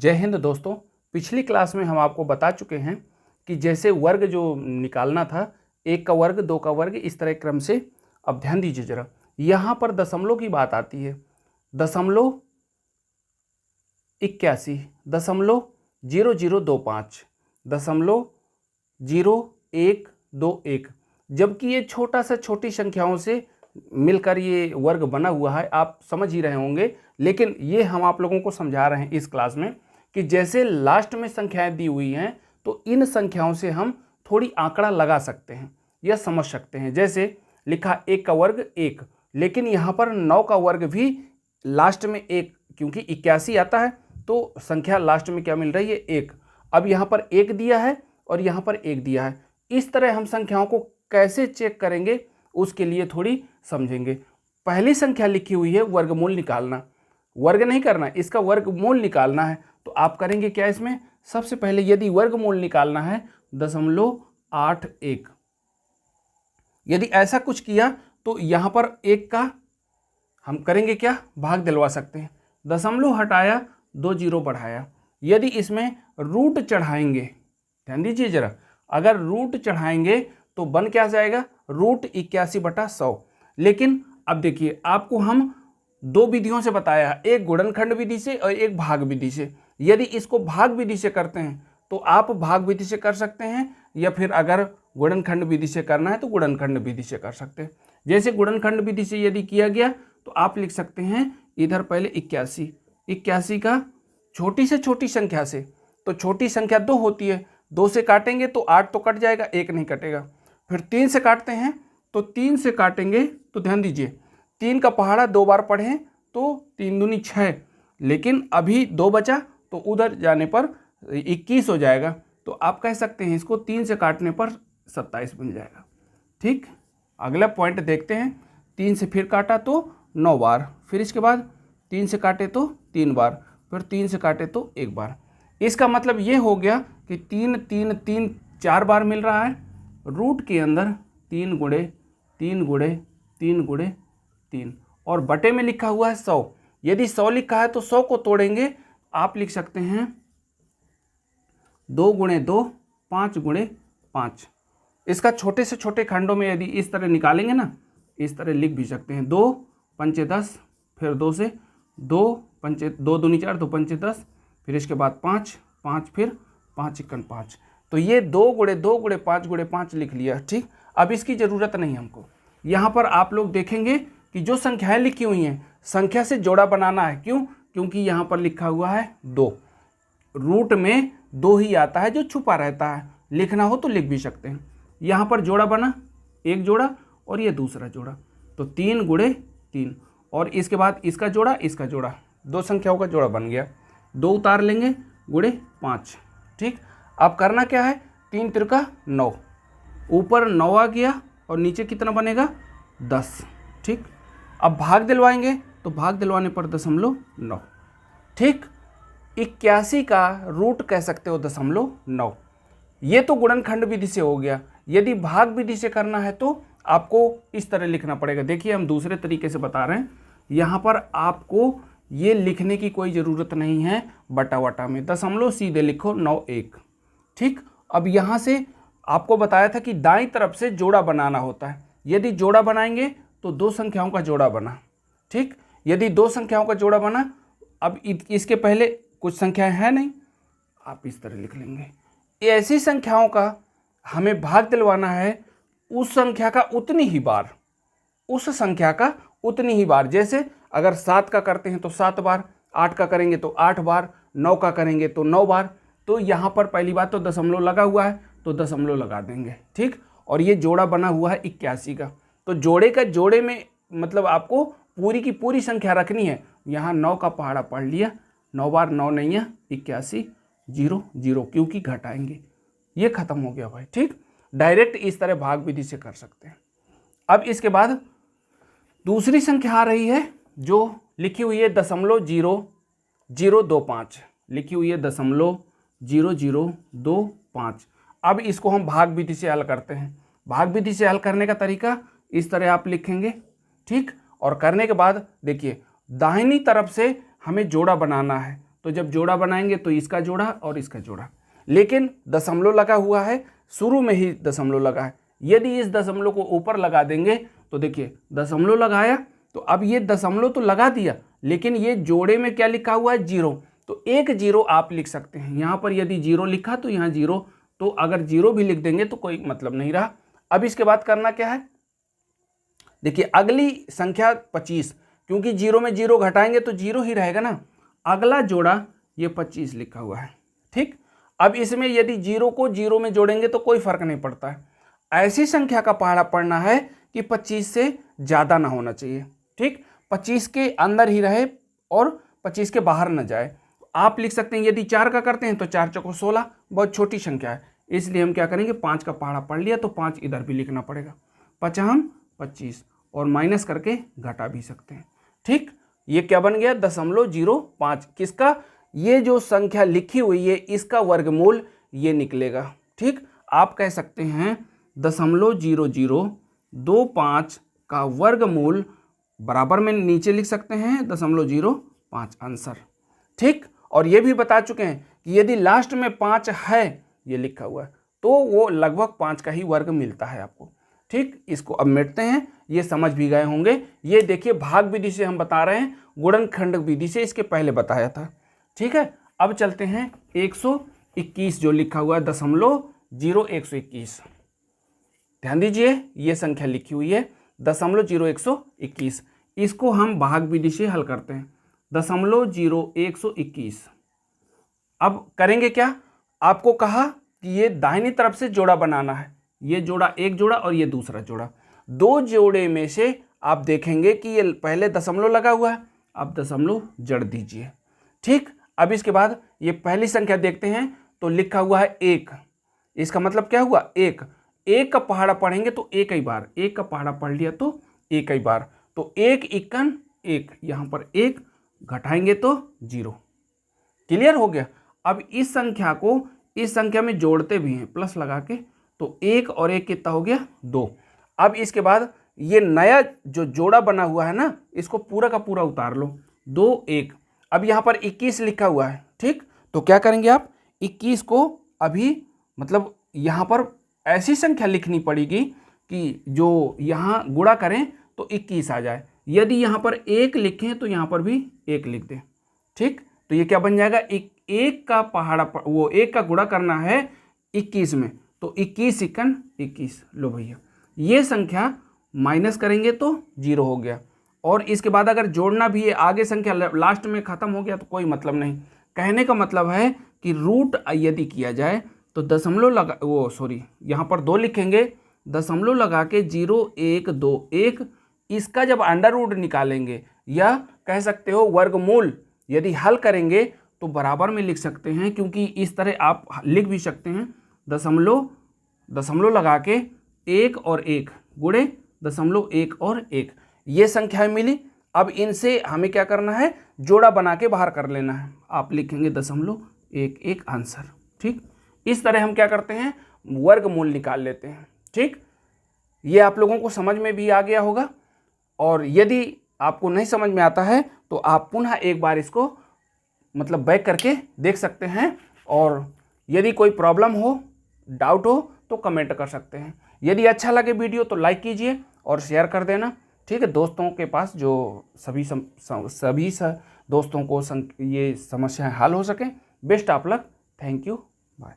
जय हिंद दोस्तों। पिछली क्लास में हम आपको बता चुके हैं कि जैसे वर्ग जो निकालना था, एक का वर्ग, दो का वर्ग, इस तरह क्रम से। अब ध्यान दीजिए जरा, यहाँ पर दशमलव की बात आती है। दशमलव 81, दशमलव 0025, दशमलव 0121, जबकि ये छोटा सा छोटी संख्याओं से मिलकर ये वर्ग बना हुआ है। आप समझ ही रहे होंगे, लेकिन ये हम आप लोगों को समझा रहे हैं इस क्लास में कि जैसे लास्ट में संख्याएं दी हुई हैं तो इन संख्याओं से हम थोड़ी आंकड़ा लगा सकते हैं या समझ सकते हैं। जैसे लिखा 1 का वर्ग 1, लेकिन यहाँ पर 9 का वर्ग भी लास्ट में 1, क्योंकि 81 आता है तो संख्या लास्ट में क्या मिल रही है, 1। अब यहाँ पर 1 दिया है और यहाँ पर 1 दिया है। इस तरह हम संख्याओं को कैसे चेक करेंगे उसके लिए थोड़ी समझेंगे। पहली संख्या लिखी हुई है वर्गमूल निकालना, वर्ग नहीं करना, इसका वर्गमूल निकालना है। तो आप करेंगे क्या इसमें, सबसे पहले यदि वर्गमूल निकालना है 0.81, यदि ऐसा कुछ किया तो यहां पर 1 का हम करेंगे क्या, भाग दिलवा सकते हैं। दशमलव हटाया, 2 जीरो बढ़ाया। यदि इसमें रूट चढ़ाएंगे, ध्यान दीजिए जरा, अगर रूट चढ़ाएंगे तो बन क्या जाएगा, √81/100। लेकिन अब देखिए, आपको हम दो विधियों से बताया, एक गुणनखंड विधि से और एक भाग विधि से। यदि इसको भाग विधि से करते हैं तो आप भाग विधि से कर सकते हैं, या फिर अगर गुणनखंड विधि से करना है तो गुणनखंड विधि से कर सकते हैं। जैसे गुणनखंड विधि से यदि किया गया तो आप लिख सकते हैं इधर पहले 81 का छोटी से छोटी संख्या से, तो छोटी संख्या 2 होती है, 2 से काटेंगे तो 8 तो कट जाएगा, 1 नहीं कटेगा। फिर 3 से काटते हैं तो 3 से काटेंगे तो ध्यान दीजिए, 3 का पहाड़ा 2 बार पढ़ें तो 3 दूनी 6, लेकिन अभी 2 बचा तो उधर जाने पर 21 हो जाएगा। तो आप कह सकते हैं इसको 3 से काटने पर 27 बन जाएगा। ठीक, अगला पॉइंट देखते हैं। 3 से फिर काटा तो 9 बार, फिर इसके बाद 3 से काटे तो 3 बार, फिर 3 से काटे तो 1 बार। इसका मतलब ये हो गया कि 3 3 3 4 बार मिल रहा है। रूट के अंदर 3 गुणे 3 गुणे 3 गुणे 3, और बटे में लिखा हुआ है 100। यदि 100 लिखा है तो 100 को तोड़ेंगे, आप लिख सकते हैं 2 गुणे 2, 5 गुणे 5। इसका छोटे से छोटे खंडों में यदि इस तरह निकालेंगे ना, इस तरह लिख भी सकते हैं। 2 पंचे 10, फिर 2 से 2 पंचे 2 दूनी 4, 2 पंचे 10, फिर इसके बाद 5 5, फिर 5 एकन 5। तो ये 2 गुणे 2 गुणे 5 गुणे 5 लिख लिया। ठीक, अब इसकी ज़रूरत नहीं हमको। यहाँ पर आप लोग देखेंगे कि जो संख्याएं लिखी हुई हैं, संख्या से जोड़ा बनाना है। क्यों? क्योंकि यहाँ पर लिखा हुआ है 2, रूट में 2 ही आता है जो छुपा रहता है। लिखना हो तो लिख भी सकते हैं। यहाँ पर जोड़ा बना, एक जोड़ा और ये दूसरा जोड़ा, तो 3 गुणे 3, और इसके बाद इसका जोड़ा, इसका जोड़ा, 2 संख्याओं का जोड़ा बन गया। 2 उतार लेंगे, गुणे 5। ठीक, अब करना क्या है, 3 त्रिका 9, ऊपर 9 आ गया और नीचे कितना बनेगा, 10। ठीक, अब भाग दिलवाएंगे तो भाग दिलवाने पर 0.9। ठीक, 81 का रूट कह सकते हो 0.9। ये तो गुणनखंड विधि से हो गया। यदि भाग विधि से करना है तो आपको इस तरह लिखना पड़ेगा। देखिए, हम दूसरे तरीके से बता रहे हैं। यहाँ पर आपको ये लिखने की कोई ज़रूरत नहीं है, बटा वटा में दशमलव सीधे लिखो 91। ठीक, अब यहाँ से आपको बताया था कि दाईं तरफ से जोड़ा बनाना होता है। यदि जोड़ा बनाएंगे तो 2 संख्याओं का जोड़ा बना। ठीक, यदि 2 संख्याओं का जोड़ा बना, अब इसके पहले कुछ संख्याएं हैं नहीं, आप इस तरह लिख लेंगे। ऐसी संख्याओं का हमें भाग दिलवाना है उस संख्या का उतनी ही बार, उस संख्या का उतनी ही बार। जैसे अगर 7 का करते हैं तो 7 बार, 8 का करेंगे तो 8 बार, 9 का करेंगे तो 9 बार। तो यहाँ पर पहली बात तो दशमलव लगा हुआ है तो दशमलव लगा देंगे। ठीक, और ये जोड़ा बना हुआ है 81 का, तो जोड़े का जोड़े में मतलब आपको पूरी की पूरी संख्या रखनी है। यहाँ 9 का पहाड़ा पढ़ लिया, 9 बार 9 नहीं है, 81 0 0, क्योंकि घटाएंगे। ये खत्म हो गया भाई। ठीक, डायरेक्ट इस तरह भाग विधि से कर सकते हैं। अब इसके बाद दूसरी संख्या आ रही है जो लिखी हुई है 0.0025, लिखी हुई है 0.0025। अब इसको हम भाग विधि से हल करते हैं। भाग विधि से हल करने का तरीका इस तरह आप लिखेंगे। ठीक, और करने के बाद देखिए, दाहिनी तरफ से हमें जोड़ा बनाना है तो जब जोड़ा बनाएंगे तो इसका जोड़ा और इसका जोड़ा, लेकिन दशमलव लगा हुआ है, शुरू में ही दशमलव लगा है। यदि इस दशमलव को ऊपर लगा देंगे तो देखिए दशमलव लगाया, तो अब ये दशमलव तो लगा दिया, लेकिन ये जोड़े में क्या लिखा हुआ है, जीरो। तो एक जीरो आप लिख सकते हैं यहाँ पर, यदि जीरो लिखा तो यहाँ जीरो, तो अगर जीरो भी लिख देंगे तो कोई मतलब नहीं रहा। अब इसके बाद करना क्या है, देखिए अगली संख्या 25, क्योंकि जीरो में जीरो घटाएंगे तो जीरो ही रहेगा ना। अगला जोड़ा ये 25 लिखा हुआ है, ठीक। अब इसमें यदि जीरो को जीरो में जोड़ेंगे तो कोई फर्क नहीं पड़ता है। ऐसी संख्या का पहाड़ा पढ़ना है कि 25 से ज़्यादा ना होना चाहिए, ठीक, 25 के अंदर ही रहे और 25 के बाहर न जाए। आप लिख सकते हैं यदि 4 का करते हैं तो 4 चौको 16, बहुत छोटी संख्या है, इसलिए हम क्या करेंगे 5 का पहाड़ा पढ़ लिया तो 5 इधर भी लिखना पड़ेगा, 5 25 और माइनस करके घटा भी सकते हैं, ठीक। ये क्या बन गया 0.05, किसका, ये जो संख्या लिखी हुई है इसका वर्गमूल ये निकलेगा, ठीक। आप कह सकते हैं 0.0025 का वर्गमूल बराबर में नीचे लिख सकते हैं 0.05 आंसर, ठीक। और ये भी बता चुके हैं कि यदि लास्ट में 5 है, ये लिखा हुआ है, तो वो लगभग 5 का ही वर्ग मिलता है आपको, ठीक। इसको अब मिटते हैं, ये समझ भी गए होंगे। ये देखिए भाग विधि से हम बता रहे हैं, गुणनखंड विधि से इसके पहले बताया था, ठीक है। अब चलते हैं 121 जो लिखा हुआ है 0.0121, ध्यान दीजिए ये संख्या लिखी हुई है 0.0121, इसको हम भाग विधि से हल करते हैं 0.0121। अब करेंगे क्या, आपको कहा कि ये दाहिनी तरफ से जोड़ा बनाना है, ये जोड़ा एक जोड़ा और ये दूसरा जोड़ा, दो जोड़े में से आप देखेंगे कि ये पहले दशमलव लगा हुआ है, आप दशमलव जड़ दीजिए, ठीक। अब इसके बाद ये पहली संख्या देखते हैं तो लिखा हुआ है 1, इसका मतलब क्या हुआ, एक का पहाड़ा पढ़ेंगे तो एक ही बार, एक का पहाड़ा पढ़ लिया तो एक ही बार, तो 1 इक्कन 1, यहाँ पर 1 घटाएंगे तो 0, क्लियर हो गया। अब इस संख्या को इस संख्या में जोड़ते भी हैं प्लस लगा के, तो 1 और 1 कितना हो गया 2। अब इसके बाद ये नया जो जोड़ा बना हुआ है ना, इसको पूरा का पूरा उतार लो, 2 1। अब यहाँ पर 21 लिखा हुआ है, ठीक, तो क्या करेंगे आप 21 को अभी मतलब यहाँ पर ऐसी संख्या लिखनी पड़ेगी कि जो यहाँ गुणा करें तो 21 आ जाए। यदि यहाँ पर 1 लिखें तो यहाँ पर भी 1 लिख दें, ठीक। तो ये क्या बन जाएगा, एक का पहाड़ा वो 1 का गुणा करना है 21 में, तो 21 इक्कन 21, लो भैया ये संख्या माइनस करेंगे तो 0 हो गया। और इसके बाद अगर जोड़ना भी है, आगे संख्या लास्ट में ख़त्म हो गया तो कोई मतलब नहीं। कहने का मतलब है कि रूट यदि किया जाए तो दशमलव लगा यहाँ पर 2 लिखेंगे, दशमलव लगा के 0 1 2 1, इसका जब अंडर रूट निकालेंगे या कह सकते हो वर्गमूल यदि हल करेंगे तो बराबर में लिख सकते हैं, क्योंकि इस तरह आप लिख भी सकते हैं दशमलव लगा के 1 और 1 गुणे 0.1 और 1, ये संख्याएं मिली। अब इनसे हमें क्या करना है, जोड़ा बना के बाहर कर लेना है, आप लिखेंगे 0.11 आंसर, ठीक। इस तरह हम क्या करते हैं, वर्गमूल निकाल लेते हैं, ठीक। ये आप लोगों को समझ में भी आ गया होगा। और यदि आपको नहीं समझ में आता है तो आप पुनः एक बार इसको मतलब बैक करके देख सकते हैं, और यदि कोई प्रॉब्लम हो, डाउट हो तो कमेंट कर सकते हैं। यदि अच्छा लगे वीडियो तो लाइक कीजिए और शेयर कर देना, ठीक है, दोस्तों के पास, जो सभी दोस्तों को ये समस्याएं हल हो सकें। Best of luck, thank you, bye.